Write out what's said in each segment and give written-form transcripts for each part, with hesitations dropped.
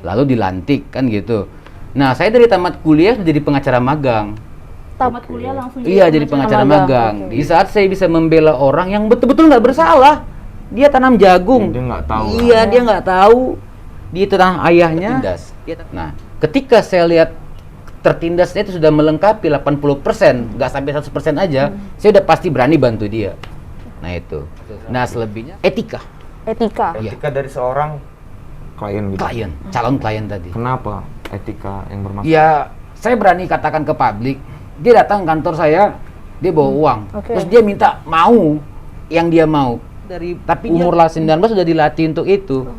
lalu dilantik kan gitu. Nah, saya dari tamat kuliah sudah jadi pengacara magang. Tamat kuliah langsung Iya, jadi pengacara magang. Di saat saya bisa membela orang yang betul-betul nggak bersalah, dia tanam jagung. Dia nggak tahu. Iya, dia nggak tahu. Di tanah ayahnya. Nah, ketika saya lihat tertindasnya itu sudah melengkapi 80%, nggak sampai 100% aja, saya udah pasti berani bantu dia. Nah itu. Nah selebihnya etika. Etika. Etika dari seorang klien gitu. Klien, calon klien tadi. Kenapa etika yang bermasalah? Ya, saya berani katakan ke publik, dia datang ke kantor saya, dia bawa uang, terus dia minta mau yang dia mau. Tapi umur 19 sudah dilatih untuk itu.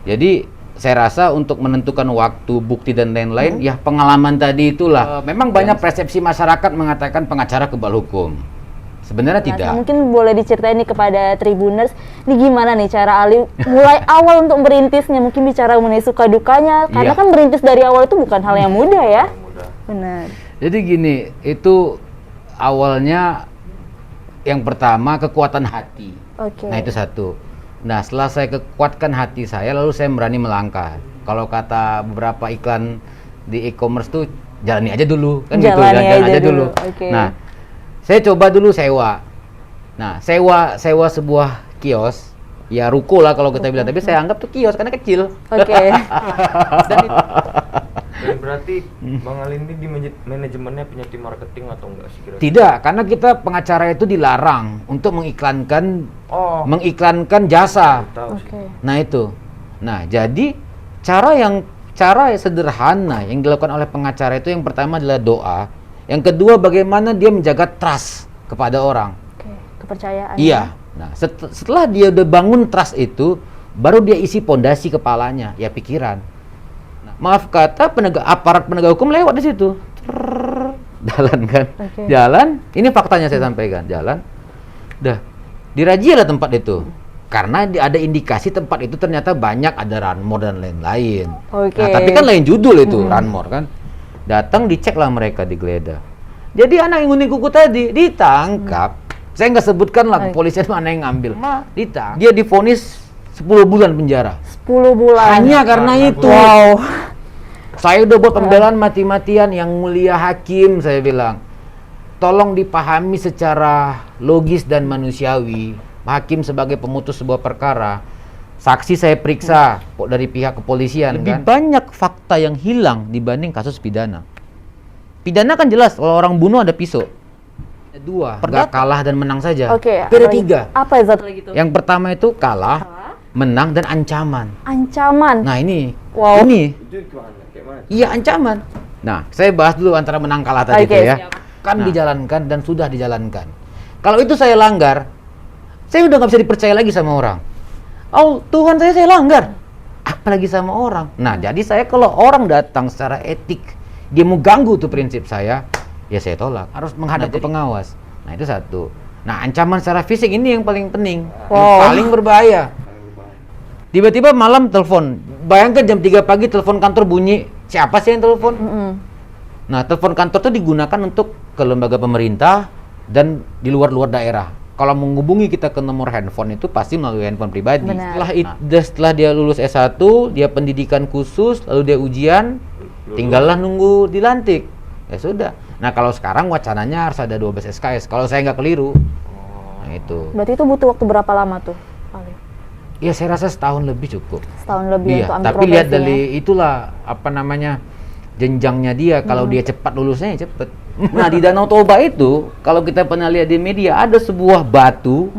Jadi saya rasa untuk menentukan waktu, bukti dan lain-lain, ya pengalaman tadi itulah. Memang banyak persepsi masyarakat mengatakan pengacara kebal hukum. Sebenarnya tidak. Nah, mungkin boleh diceritain nih kepada Tribuners, ini gimana nih cara Ali mulai awal untuk merintisnya, mungkin bicara mengenai suka dukanya, karena kan merintis dari awal itu bukan hal yang mudah ya. Benar. Jadi gini, itu awalnya yang pertama kekuatan hati. Nah itu satu. Nah setelah saya kekuatkan hati saya, lalu saya berani melangkah. Kalau kata beberapa iklan di e-commerce tuh, jalani aja dulu, kan gitu, jalan aja dulu. Nah, saya coba dulu sewa. Nah, sewa sebuah kios, ya ruko lah kalau kita bilang, tapi saya anggap tuh kios karena kecil. Dan berarti Bang Ali ini di manajemennya punya tim marketing atau enggak sih kira-kira? Tidak, karena kita pengacara itu dilarang untuk mengiklankan jasa. Nah itu. Nah, jadi cara yang sederhana yang dilakukan oleh pengacara itu yang pertama adalah doa. Yang kedua bagaimana dia menjaga trust kepada orang. Kepercayaan. Iya. Nah, setelah dia udah bangun trust itu, baru dia isi pondasi kepalanya, ya pikiran. Nah, maaf kata aparat penegak hukum lewat di situ. Jalan kan? Jalan, ini faktanya saya sampaikan, jalan. Dah, dirajia lah tempat itu. Karena ada indikasi tempat itu ternyata banyak ada ranmor dan lain-lain. Nah, tapi kan lain judul itu, ranmor kan. Datang dicek lah mereka, digeledah. Jadi anak yang nguning kuku tadi ditangkap. Saya nggak sebutkan lah kepolisian mana yang ngambil. Dia divonis 10 bulan penjara. 10 bulan. Hanya karena itu. Wow. Saya udah buat pembelaan mati-matian, yang mulia hakim, saya bilang. Tolong dipahami secara logis dan manusiawi. Hakim sebagai pemutus sebuah perkara. Saksi saya periksa dari pihak kepolisian. Lebih banyak fakta yang hilang dibanding kasus pidana. Pidana kan jelas, kalau orang bunuh ada pisau. Dua, nggak kalah dan menang saja. Ada 3. Apa satu lagi tuh? Yang pertama itu kalah, menang dan ancaman. Ancaman. Nah ini, Itu gimana? Kayak mana? iya ancaman. Nah, saya bahas dulu antara menang kalah tadi itu ya. Kan dijalankan dan sudah dijalankan. Kalau itu saya langgar, saya udah nggak bisa dipercaya lagi sama orang. Oh, Tuhan saya langgar. Apalagi sama orang. Nah, jadi saya kalau orang datang secara etik, dia mau ganggu tuh prinsip saya, ya saya tolak. Harus menghadap ke pengawas. Nah, itu satu. Nah, ancaman secara fisik ini yang paling penting. Yang paling berbahaya. Tiba-tiba malam telepon. Bayangkan jam 3 pagi telepon kantor bunyi. Siapa sih yang telepon? Nah, telepon kantor itu digunakan untuk ke lembaga pemerintah dan di luar-luar daerah. Kalau menghubungi kita ke nomor handphone itu pasti melalui handphone pribadi. Setelah dia lulus S1, dia pendidikan khusus, lalu dia ujian, tinggallah nunggu dilantik. Ya sudah. Nah, kalau sekarang wacananya harus ada 12 SKS. Kalau saya nggak keliru. Nah, itu. Berarti itu butuh waktu berapa lama tuh, Ali? Ya, saya rasa setahun lebih cukup. Setahun lebih untuk ambil tapi lihat dari itulah jenjangnya dia. Kalau dia cepat lulusnya ya cepat. Nah, di Danau Toba itu kalau kita pernah lihat di media ada sebuah batu,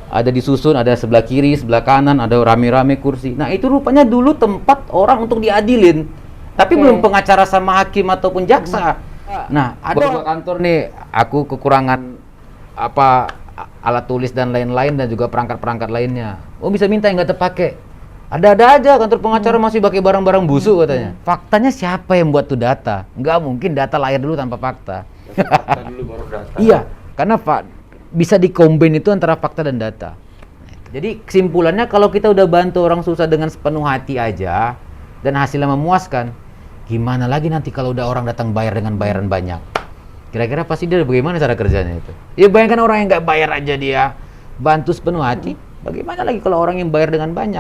ada disusun, ada sebelah kiri, sebelah kanan, ada rame-rame kursi. Nah, itu rupanya dulu tempat orang untuk diadilin, tapi belum pengacara sama hakim ataupun jaksa. Nah, ada kantor nih, aku kekurangan alat tulis dan lain-lain dan juga perangkat-perangkat lainnya. Oh, bisa minta yang nggak terpakai. Ada-ada aja kantor pengacara masih pakai barang-barang busuk katanya. Faktanya siapa yang buat tuh data? Nggak mungkin data lahir dulu tanpa fakta. Fakta dulu baru data. Iya, karena bisa dikombin itu antara fakta dan data. Jadi kesimpulannya kalau kita udah bantu orang susah dengan sepenuh hati aja dan hasilnya memuaskan, gimana lagi nanti kalau udah orang datang bayar dengan bayaran banyak? Kira-kira pasti dia bagaimana cara kerjanya itu? Ya bayangkan orang yang nggak bayar aja dia bantu sepenuh hati, bagaimana lagi kalau orang yang bayar dengan banyak?